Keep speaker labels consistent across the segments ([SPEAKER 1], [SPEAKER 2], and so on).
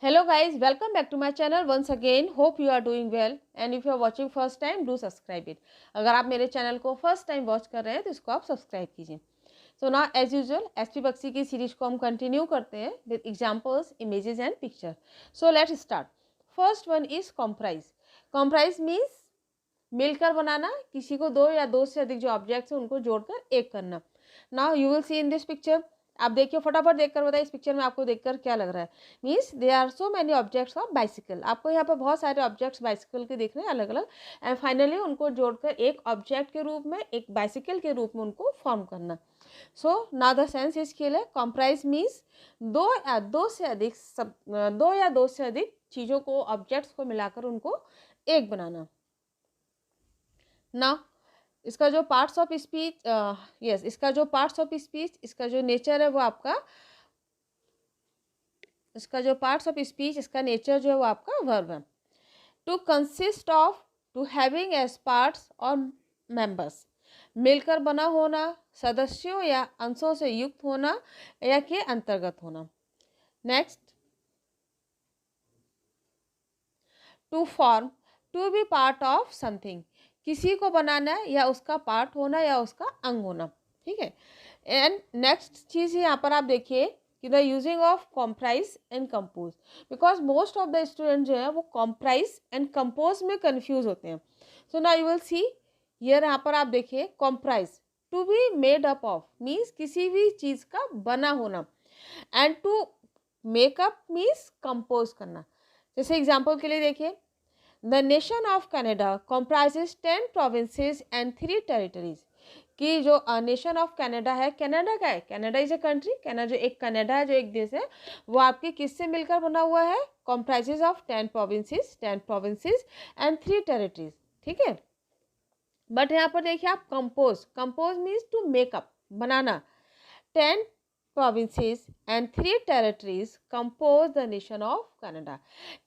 [SPEAKER 1] Hello guys, welcome back to my channel once again. Hope you are doing well and if you are watching first time do subscribe it. अगर आप मेरे channel को first time watch कर रहे हैं तो इसको आप सब्सक्राइब कीजिए. सो ना एज यूजुअल एसपी बक्सी की सीरीज को हम कंटिन्यू करते हैं with examples, images and picture. So let's start. First one is comprise. Comprise means मिलकर बनाना, किसी को दो या दो से अधिक जो ऑब्जेक्ट्स हैं उनको जोड़कर एक करना. Now you will see in this picture. आप देखिए, फटाफट देखकर बताइए इस पिक्चर में आपको देखकर क्या लग रहा है. Means they are so many objects of bicycle. आपको यहाँ पर बहुत सारे ऑब्जेक्ट्स बाइसिकल के दिख रहे हैं अलग अलग. एंड फाइनली उनको जोड़कर एक ऑब्जेक्ट के रूप में, एक बाइसिकल के रूप में उनको फॉर्म करना. सो now the sense is clear. Comprise means दो या दो से अधिक चीज़ों को, ऑब्जेक्ट्स को मिलाकर उनको एक बनाना. ना इसका जो पार्ट्स ऑफ स्पीच, इसका जो पार्ट्स ऑफ स्पीच, इसका जो नेचर है वो आपका, इसका जो पार्ट्स ऑफ स्पीच, इसका नेचर जो है वो आपका वर्ब है. To consist of, to having as parts और मेंबर्स. मिलकर बना होना, सदस्यों या अंशों से युक्त होना या के अंतर्गत होना. Next, to form, to be part of something. किसी को बनाना या उसका पार्ट होना या उसका अंग होना. ठीक है. एंड नेक्स्ट चीज़ यहाँ पर आप देखिए कि the using of comprise and compose. Because most of the student जो है वो कॉम्प्राइज एंड कंपोज में कंफ्यूज होते हैं. So now you will see here. यहाँ पर आप देखिए comprise, to be made up of means किसी भी चीज़ का बना होना. And to make up means compose करना. जैसे एग्जाम्पल के लिए देखिए, the nation of Canada comprises 10 provinces and 3 territories. कि जो नेशन ऑफ कनाडा है, कनाडा का है, Canada is a country, Canada जो एक कनाडा है, जो एक देश है, वो आपके किससे मिलकर बना हुआ है? comprises of 10 provinces and 3 territories. ठीक है. बट यहाँ पर देखिए आप कंपोज मीन्स टू मेकअप, बनाना. 10 provinces and 3 territories compose the nation of Canada.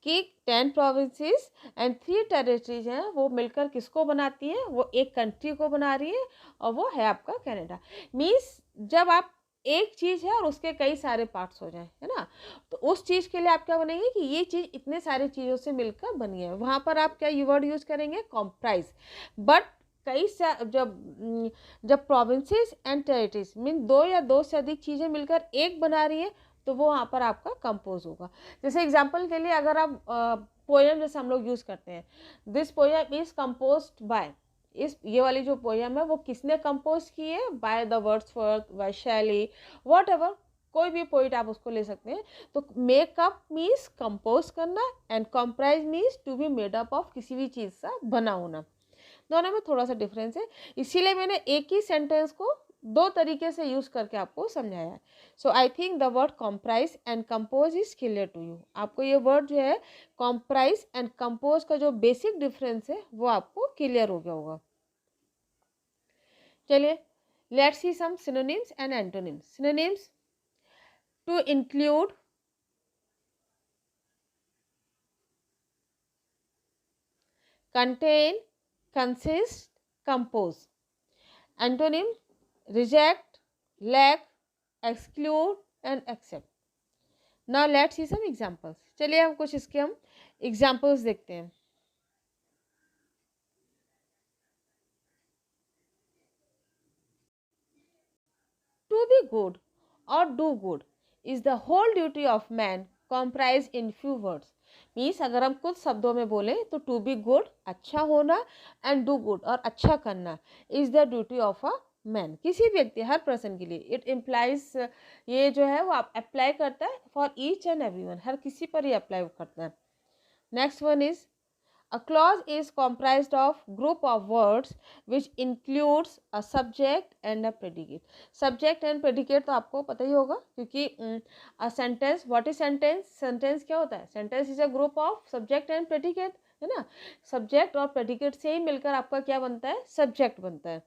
[SPEAKER 1] कि 10 provinces and 3 territories हैं वो मिलकर किसको बनाती हैं? वो एक कंट्री को बना रही है और वो है आपका कनाडा. मीन्स जब आप एक चीज़ है और उसके कई सारे पार्ट्स हो जाएं, है ना, तो उस चीज़ के लिए आप क्या बनेंगे कि ये चीज़ इतने सारी चीज़ों से मिलकर बनी है. वहाँ पर आप क्या वर्ड यूज़ करेंगे? कॉम्प्राइज. बट जब प्रोविंसेस एंड टेरिटरीज मीन दो या दो से अधिक चीज़ें मिलकर एक बना रही है तो वो वहाँ पर आपका कंपोज होगा. जैसे एग्जांपल के लिए अगर आप पोएम जैसे हम लोग यूज़ करते हैं, this poem is composed bye, ये वाली जो पोएम है वो किसने कंपोज की है? By the Wordsworth, by Shelley, whatever, कोई भी पोइट आप उसको ले सकते हैं. तो मेकअप मीन्स कंपोज करना and comprise means to be made up of, किसी भी चीज़ से बना होना. दोनों में थोड़ा सा डिफरेंस है, इसीलिए मैंने एक ही सेंटेंस को दो तरीके से यूज करके आपको समझाया है. So I think the word comprise and compose is clear to you. आपको ये वर्ड जो है कॉम्प्राइज एंड कंपोज का जो बेसिक डिफरेंस है वो आपको क्लियर हो गया होगा. चलिए let's see some synonyms and antonyms. Synonyms, to include, contain, consist, compose. Antonym, reject, lack, exclude and accept. Now let's see some examples. चलिए हम कुछ इसके हम examples देखते हैं. To be good or do good is the whole duty of man comprised in few words. Means अगर हम कुछ शब्दों में बोले तो टू बी गुड, अच्छा होना, एंड डू गुड और अच्छा करना, is the duty of a man. किसी व्यक्ति, हर पर्सन के लिए. इट इम्प्लाइज, ये जो है वो आप अप्लाई करता है फॉर ईच एंड एवरीवन, हर किसी पर ही अप्लाई करता है. Next one is, a clause is comprised of group of words which includes a subject and a predicate. Subject and predicate तो आपको पता ही होगा क्योंकि a sentence, what is sentence? Sentence क्या होता है? Sentence is a group of subject and predicate, है ना. Subject और predicate से ही मिलकर आपका क्या बनता है? Subject बनता है.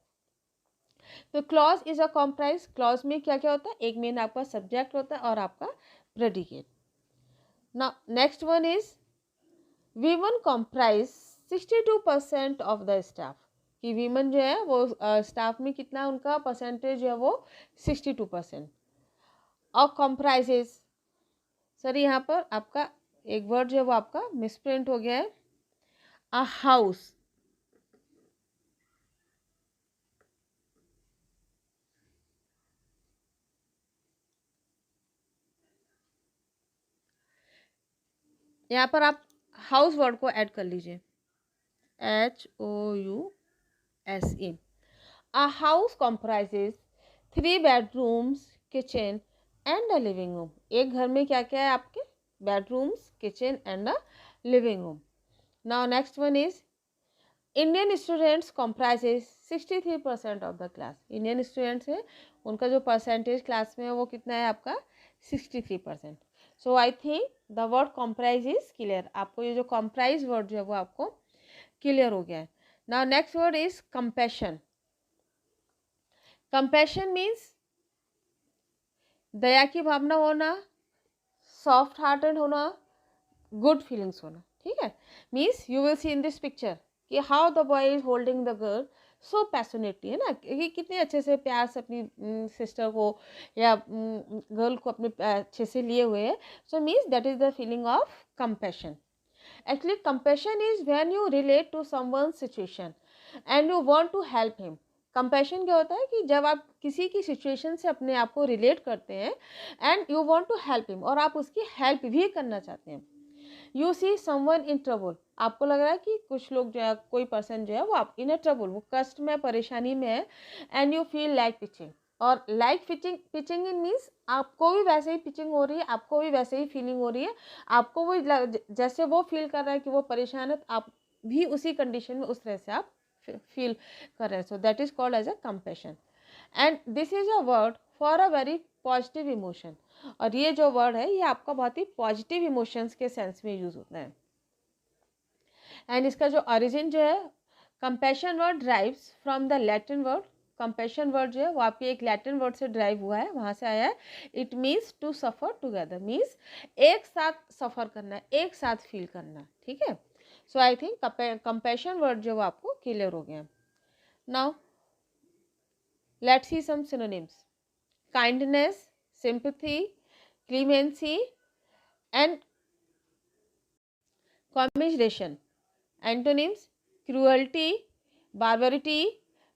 [SPEAKER 1] तो clause is a comprise. Clause में क्या क्या होता है? एक मेन आपका subject होता है और आपका predicate. Now next one is, women comprise 62% of the staff. कि वीमन जो है वो स्टाफ में कितना उनका परसेंटेज जो है वो 62%. और कॉम्प्राइजेज, सर यहाँ पर आपका एक वर्ड जो है वो आपका मिसप्रिंट हो गया है, अ हाउस। यहाँ पर आप हाउस वर्ड को ऐड कर लीजिए, HOUSE। A house comprises 3 bedrooms, kitchen and a living room। एक घर में क्या क्या है आपके? Bedrooms, kitchen and a living room. Now next one is Indian students comprises 63% of the class. Indian students है, उनका जो परसेंटेज क्लास में है वो कितना है आपका? 63%। So I think the word comprise is clear. आपको ये जो कॉम्प्राइज वर्ड जो है वो आपको क्लियर हो गया है। Now next word is compassion. Compassion means दया की भावना होना, सॉफ्ट हार्टेड होना, गुड फीलिंग्स होना। ठीक है, means you will see in this picture कि how the boy is holding the girl so passionately, है ना, कि कितने अच्छे से प्यार से अपनी सिस्टर को या गर्ल को अपने अच्छे से लिए हुए है। So means that is the feeling of compassion. Actually, compassion is when you relate to someone's situation and you want to help him। Compassion क्या होता है कि जब आप किसी की सिचुएशन से अपने आप को रिलेट करते हैं and you want to help him, और आप उसकी हेल्प भी करना चाहते हैं। You see someone in trouble, आपको लग रहा है कि कुछ लोग जो है, कोई पर्सन जो है वो आप इन अ ट्रबल, वो कष्ट में, परेशानी में है, and you feel like pitching. और like pitching, pitching in means आपको भी वैसे ही पिचिंग हो रही है, आपको भी वैसे ही फीलिंग हो रही है, आपको वो जैसे वो फील कर रहा है कि वो परेशान है, आप भी उसी कंडीशन में उस तरह से आप फील कर रहे हैं। So that is called as a compassion and this is a word for a very positive emotion. और ये जो वर्ड है ये आपका बहुत ही पॉजिटिव इमोशंस के सेंस में यूज होता है। एंड इसका जो ओरिजिन जो है, compassion word drives from the Latin word. Compassion word जो है वो आपके एक लैटिन वर्ड से ड्राइव हुआ है, वहाँ से आया है। It means to suffer together, means एक साथ सफ़र करना, एक साथ फील करना। ठीक है, so I think compassion word जो है वो आपको क्लियर हो गया। Now let's see some synonyms. kindness, sympathy, clemency and commiseration। Antonyms: cruelty, barbarity,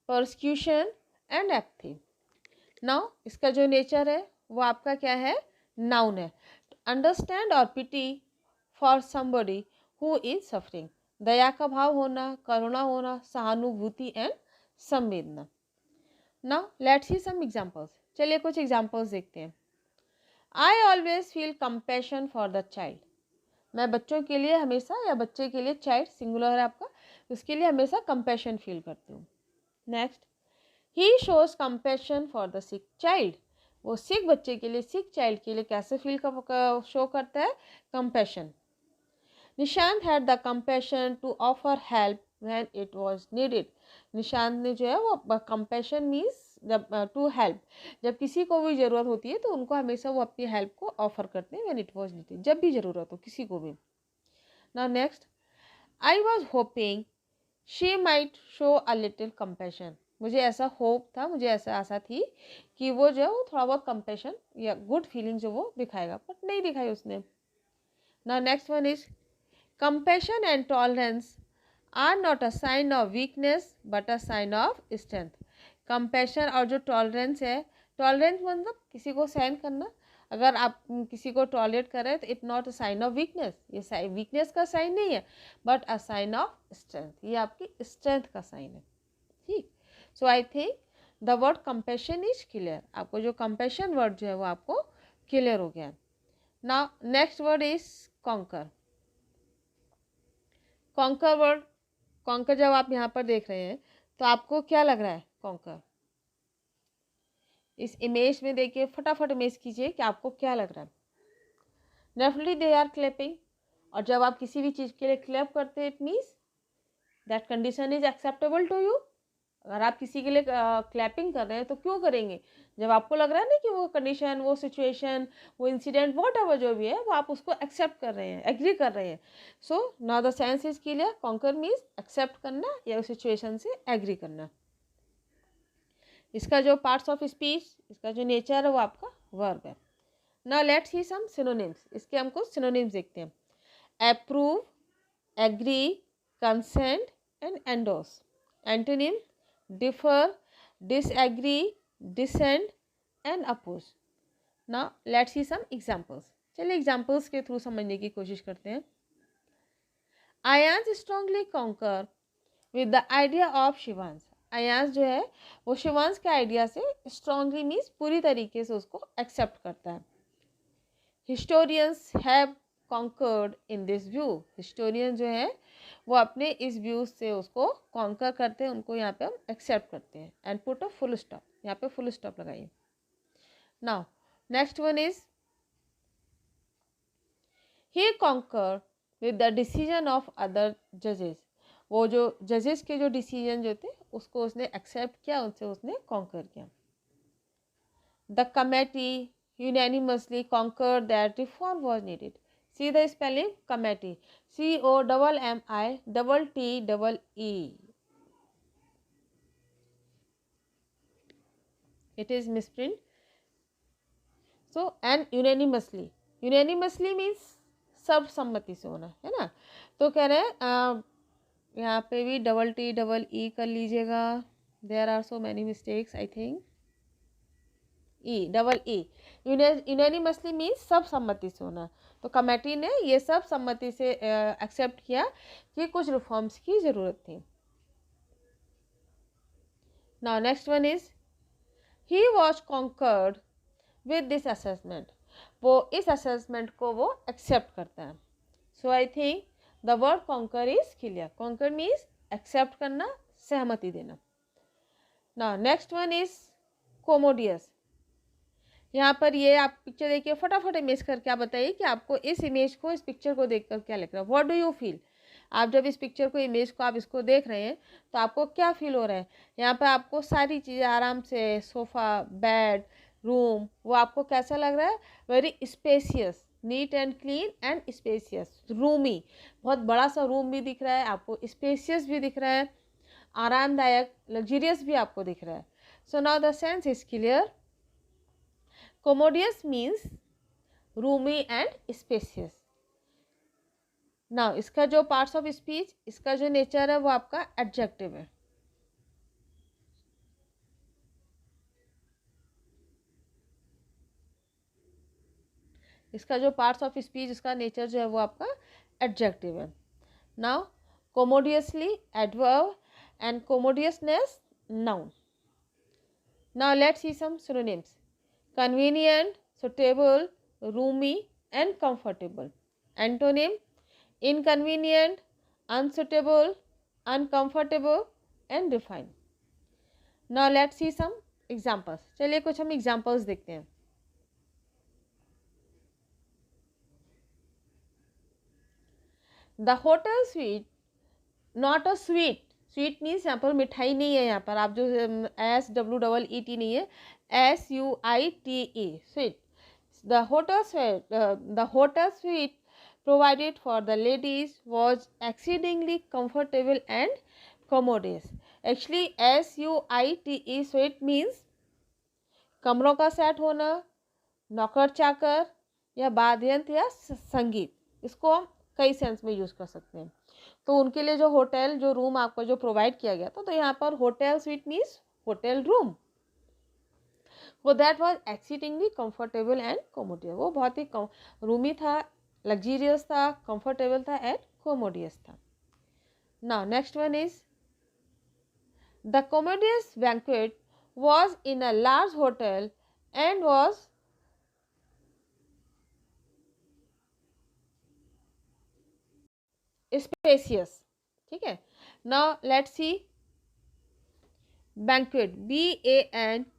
[SPEAKER 1] persecution and apathy। Now इसका जो नेचर है वो आपका क्या है? नाउन है। अंडरस्टैंड और pity for somebody who is suffering, दया का भाव होना, करुणा होना, सहानुभूति एंड संवेदना। Now let's see some examples. चलिए कुछ एग्जांपल्स देखते हैं। I always feel compassion for the child. मैं बच्चों के लिए हमेशा, या बच्चे के लिए, चाइल्ड सिंगुलर है आपका, उसके लिए हमेशा कंपैशन फील करती हूँ। Next, he shows compassion for the sick child. वो सिक बच्चे के लिए, सिक चाइल्ड के लिए कैसे फील शो करता है? Compassion. Nishant had the compassion to offer help when it was needed. Nishant ने जो है वो कंपैशन मीन्स जब टू हेल्प, जब किसी को भी ज़रूरत होती है तो उनको हमेशा वो अपनी हेल्प को ऑफर करते हैं, व्हेन इट वाज नीडेड, जब भी ज़रूरत हो किसी को भी। Now next, I was hoping she might show a little compassion. मुझे ऐसा होप था, मुझे ऐसा आशा थी कि वो जो है वो थोड़ा बहुत कंपैशन या गुड फीलिंग जो वो दिखाएगा, बट नहीं दिखाई उसने। Now next one is compassion and tolerance are not a sign of weakness but a sign of strength। compassion और जो tolerance है, tolerance मतलब किसी को सहन करना। अगर आप किसी को टॉलरेट कर रहे हैं तो it not a sign of weakness, ये वीकनेस का साइन नहीं है, but a sign of strength, ये आपकी स्ट्रेंथ का साइन है। ठीक, so I think the word compassion is clear. आपको जो कंपैशन वर्ड जो है वो आपको क्लियर हो गया। Now next word is conquer. Conquer word, conquer जब आप यहाँ पर देख रहे हैं तो आपको क्या लग रहा है? कॉन्कर, इस इमेज में देखिए, फटाफट इमेज कीजिए कि आपको क्या लग रहा है। डेफिनेटली दे आर क्लैपिंग, और जब आप किसी भी चीज़ के लिए क्लैप करते हैं it means that condition is acceptable to you. अगर आप किसी के लिए क्लैपिंग कर रहे हैं तो क्यों करेंगे? जब आपको लग रहा है ना कि वो कंडीशन, वो सिचुएशन, वो इंसिडेंट, वॉट एवर जो भी है वो आप उसको एक्सेप्ट कर रहे हैं, एग्री कर रहे हैं। So now the sense is clear. Concur means accept करना या उस सिचुएशन से एग्री करना। इसका जो पार्ट्स ऑफ स्पीच, इसका जो नेचर है वो आपका वर्ब है। Now let's see some synonyms. इसके हम कुछ सिनोनिम्स देखते हैं। approve, agree, consent, and endorse. Antonym: differ, disagree, dissent, and oppose. Now let's see some examples. चलिए एग्जाम्पल्स के थ्रू समझने की कोशिश करते हैं. Aayansh strongly conquer with the idea of Shivansh. Aayansh जो है वो शिवांश के आइडिया से स्ट्रांगली मीन्स पूरी तरीके से उसको एक्सेप्ट करता है. Historians have concurred in this view. Historian जो है वो अपने इस व्यू से उसको कॉन्कर करते हैं, उनको यहाँ पे हम एक्सेप्ट करते हैं. And put a full stop. यहाँ पे फुल स्टॉप लगाइए. Now next one is he conquer with the decision of other जजेस. वो जो जजेस के जो डिसीजन जो थे उसको उसने एक्सेप्ट किया, उनसे उसने कॉन्कर किया. The committee unanimously concurred that reform was needed. See the spelling committee. COMMITTEE. It is misprint. So and unanimously. Unanimously means सर्वसम्मति से होना है ना. तो कह रहे हैं यहाँ पे भी TEE कर लीजिएगा. There are so many mistakes I think. EE unanimously means सब सम्मति से होना. तो कमेटी ने ये सब सम्मति से एक्सेप्ट किया कि कुछ रिफॉर्म्स की ज़रूरत थी. Now next one is he was concurred with this assessment. वो इस असेसमेंट को वो एक्सेप्ट करता है. So I think the word concur is clear. Concur means accept करना, सहमति देना. Now next one is commodious. यहाँ पर ये आप पिक्चर देखिए, फटाफट इमेज करके आप बताइए कि आपको इस इमेज को, इस पिक्चर को देखकर क्या लग रहा है. What do you feel. आप जब इस पिक्चर को, इमेज को आप इसको देख रहे हैं तो आपको क्या फील हो रहा है. यहाँ पर आपको सारी चीज़ें आराम से, सोफ़ा, बेड, रूम, वो आपको कैसा लग रहा है. Very spacious, neat and clean and spacious. Rumi, बहुत बड़ा सा रूम भी दिख रहा है आपको, स्पेसियस भी दिख रहा है, आरामदायक, लग्जरियस भी आपको दिख रहा है. सो now the sense is clear. Commodious means roomy and spacious. Now इसका जो parts of speech, इसका जो nature है वो आपका adjective है. इसका जो parts of speech, इसका nature जो है वो आपका adjective है. Now commodiously adverb and commodiousness noun. Now let's see some synonyms. Convenient, suitable, roomy and comfortable. Antonym: inconvenient, unsuitable, uncomfortable and refined. Now let's see some examples. चलिए कुछ हम examples देखते हैं. The hotel suite, not a sweet. Sweet means यहाँ पर मिठाई नहीं है. यहाँ पर आप जो SWEET नहीं है, SUITE, sweet. The hotel suite provided for the ladies was exceedingly comfortable and commodious. Actually SUITE, sweet means कमरों का सेट होना, नौकर चाकर या वाद्ययंत्र या संगीत. इसको हम कई सेंस में यूज़ कर सकते हैं. तो उनके लिए जो होटल, जो रूम आपको जो प्रोवाइड किया गया था, तो यहाँ पर hotel suite means hotel room. वो that was exceedingly comfortable and commodious. वो बहुत ही रूमी था, लग्जीरियस था, कंफर्टेबल था एंड कोमोडियस था. Now next one is the commodious banquet was in a large hotel and was spacious. ठीक है. Now let's see banquet. BANQUET.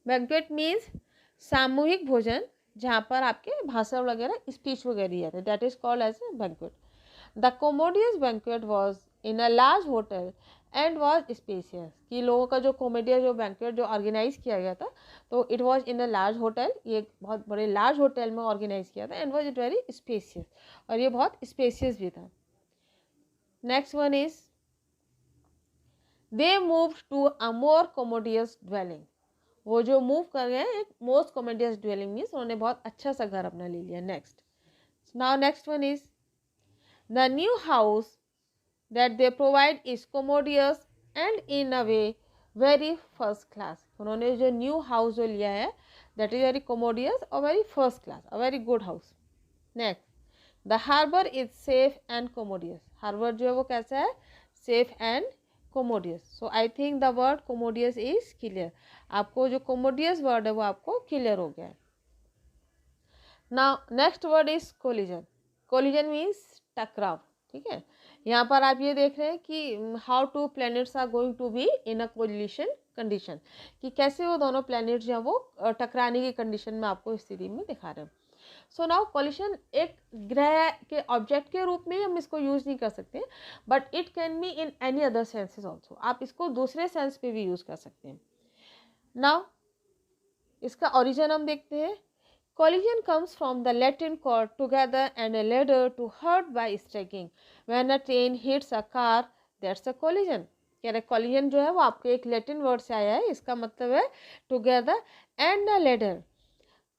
[SPEAKER 1] Banquet means सामूहिक भोजन जहाँ पर आपके भाषण वगैरह, स्पीच वगैरह दिया जाता है. That is called as a banquet. The commodious banquet was in a large hotel and was spacious. कि लोगों का जो कॉमेडिया, जो बैंक्वेट जो ऑर्गेनाइज किया गया था, तो it was in a large hotel. ये बहुत बड़े लार्ज होटल में ऑर्गेनाइज किया था. And was it very spacious, और ये बहुत स्पेसियस भी था. Next one is they move to a more commodious dwelling. वो जो मूव कर गए एक मोस्ट कॉमोडियस ड्वेलिंग मीन्स उन्होंने बहुत अच्छा सा घर अपना ले लिया. Next Now next one is the new house that they provide is commodious and in a way very first class. उन्होंने जो न्यू हाउस जो लिया है that is very commodious or very first class, a very good house. Next, the harbor is safe and commodious. Harbor जो है वो कैसा है? Safe and commodious. So I think the word commodious is clear. आपको जो commodious word है वो आपको clear हो गया है. Now next word is collision. Collision means टकराव. ठीक है, यहाँ पर आप ये देख रहे हैं कि how two planets are going to be in a collision condition, कि कैसे वो दोनों प्लैनेट जो है वो टकराने की कंडीशन में आपको इस स्थिति में दिखा रहे हैं. सो नाउ कोलिशन एक ग्रह के ऑब्जेक्ट के रूप में हम इसको यूज नहीं कर सकते, but it can be in any other senses also. आप इसको दूसरे सेंस पे भी यूज कर सकते हैं. नाउ इसका ओरिजिन हम देखते हैं. Collision comes from the Latin cord together and a ladder to hurt by striking. When a train hits a car, that's a collision. कह रहे collision जो है वो आपके एक लैटिन वर्ड से आया है. इसका मतलब है together and a ladder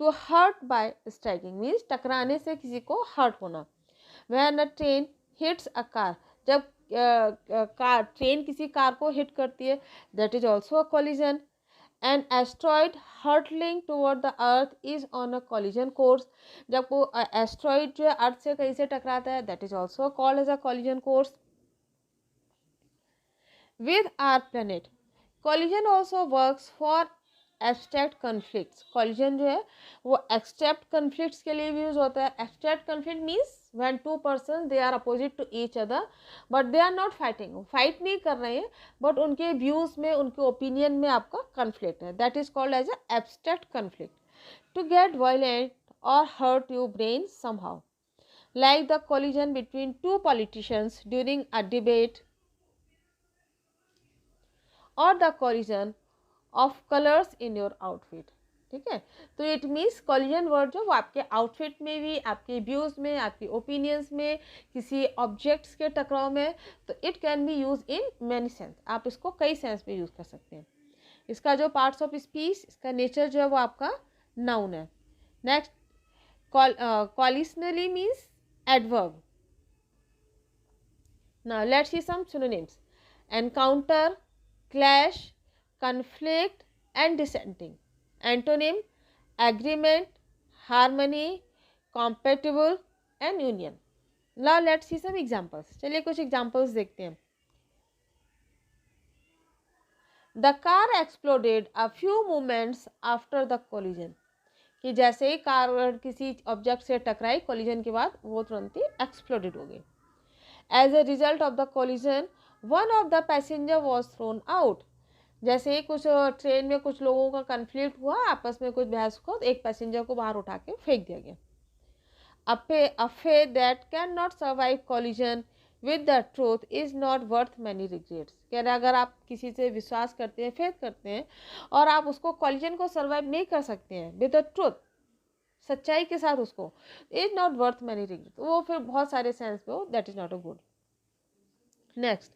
[SPEAKER 1] to hurt by striking means टकराने से किसी को hurt होना. When a train hits a car, जब कार ट्रेन किसी कार को हिट करती है, that is also a collision. An asteroid hurtling toward the earth is on a collision course. जब वो एस्ट्रॉइड जो है अर्थ से कहीं से टकराता है, that is also called as a collision course. With our planet, collision also works for abstract conflicts. Collision जो है वो abstract conflicts के लिए भी यूज होता है. Abstract conflict means when two persons they are opposite to each other but they are not fighting. Fight नहीं कर रहे हैं बट उनके व्यूज में उनके ओपिनियन में आपका conflict है. That is called as a abstract conflict. To get violent or hurt your brain somehow, like the collision between two politicians during a debate or the collision of colours in your outfit. ठीक है, तो it means collision word जो वो आपके outfit में भी, आपके views में, आपके ओपिनियंस में, किसी ऑब्जेक्ट्स के टकराव में, तो it can be use in many sense. आप इसको कई सेंस में यूज कर सकते हैं. इसका जो पार्ट्स ऑफ स्पीच, इसका नेचर जो है वो आपका नाउन है. Next, collisionally means adverb. Now let's see some synonyms. Encounter, clash, conflict and dissenting. Antonym, agreement, harmony, compatible and union. Now let's see some examples. चलिए कुछ examples देखते हैं. The car exploded a few moments after the collision. कि जैसे ही car किसी object से टकराई, collision के बाद वो तुरंत ही एक्सप्लोडेड हो गई. As a result of the collision, one of the passenger was thrown out. जैसे ही कुछ ट्रेन में कुछ लोगों का कन्फ्लिक्ट हुआ, आपस में कुछ बहस हुआ, एक पैसेंजर को बाहर उठा के फेंक दिया गया. A faith that cannot survive collision with the truth is not worth many regrets. कह रहे अगर आप किसी से विश्वास करते हैं, फेथ करते हैं और आप उसको कॉलिजन को सर्वाइव नहीं कर सकते हैं विद द ट्रूथ, सच्चाई के साथ, उसको is not worth many regret, वो फिर बहुत सारे सेंस में हो, that is not a good. Next,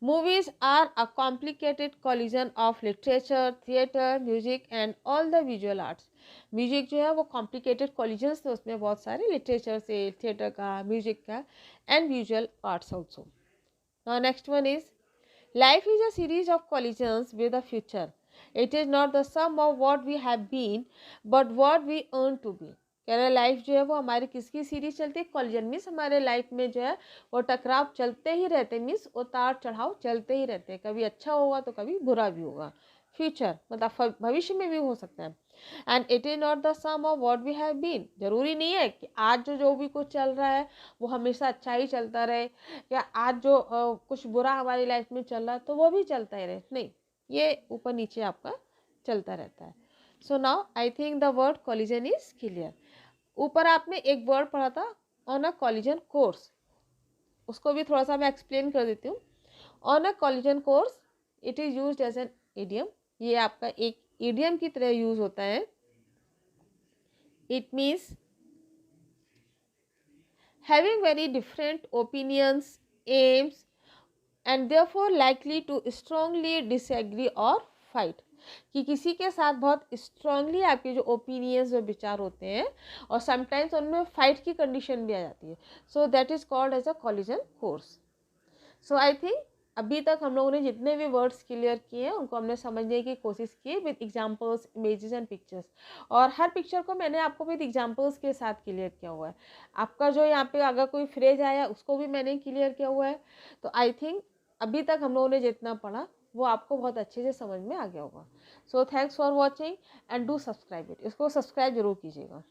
[SPEAKER 1] movies are a complicated collision of literature, theatre, music and all the visual arts. Music जो है वो कॉम्प्लिकेटेड कॉलिजन्स थे, उसमें बहुत सारे लिटरेचर से, थिएटर का, म्यूजिक का and visual arts also. Now next one is life is a series of collisions with a future. It is not the sum of what we have been but what we earn to be. कह रहे life जो है वो हमारी किसकी series चलती है? Collision. Means हमारे लाइफ में जो है वो टकराव चलते ही रहते, मीन्स उतार चढ़ाव चलते ही रहते हैं. कभी अच्छा होगा तो कभी बुरा भी होगा. फ्यूचर मतलब भविष्य में भी हो सकता है. And it is not the sum of what we have been. जरूरी नहीं है कि आज जो भी कुछ चल रहा है वो हमेशा अच्छा ही चलता रहे, या आज जो कुछ बुरा हमारी लाइफ में चल रहा है तो वो भी चलता ही रहे. नहीं, ये ऊपर नीचे आपका चलता रहता है. So now I think the word collision is clear. ऊपर आपने एक वर्ड पढ़ा था ऑन अ कॉलिजन कोर्स, उसको भी थोड़ा सा मैं एक्सप्लेन कर देती हूँ. On a collision course it is used as an idiom. ये आपका एक इडियम की तरह यूज होता है. It means having very different opinions, aims and therefore likely to strongly disagree और फाइट. कि किसी के साथ बहुत स्ट्रांगली आपके जो ओपिनियंस जो विचार होते हैं और समटाइम्स उनमें फाइट की कंडीशन भी आ जाती है, so that is called as a collision course. So I think अभी तक हम लोगों ने जितने भी वर्ड्स क्लियर किए हैं उनको हमने समझने की कोशिश की with examples, images and pictures, और हर पिक्चर को मैंने आपको विद एग्जांपल्स के साथ क्लियर किया हुआ है। आपका जो यहाँ पे अगर कोई फ्रेज आया उसको भी मैंने क्लियर किया हुआ है। तो आई थिंक अभी तक हम लोगों ने जितना पढ़ा वो आपको बहुत अच्छे से समझ में आ गया होगा। So thanks for watching and do subscribe it, इसको सब्सक्राइब जरूर कीजिएगा।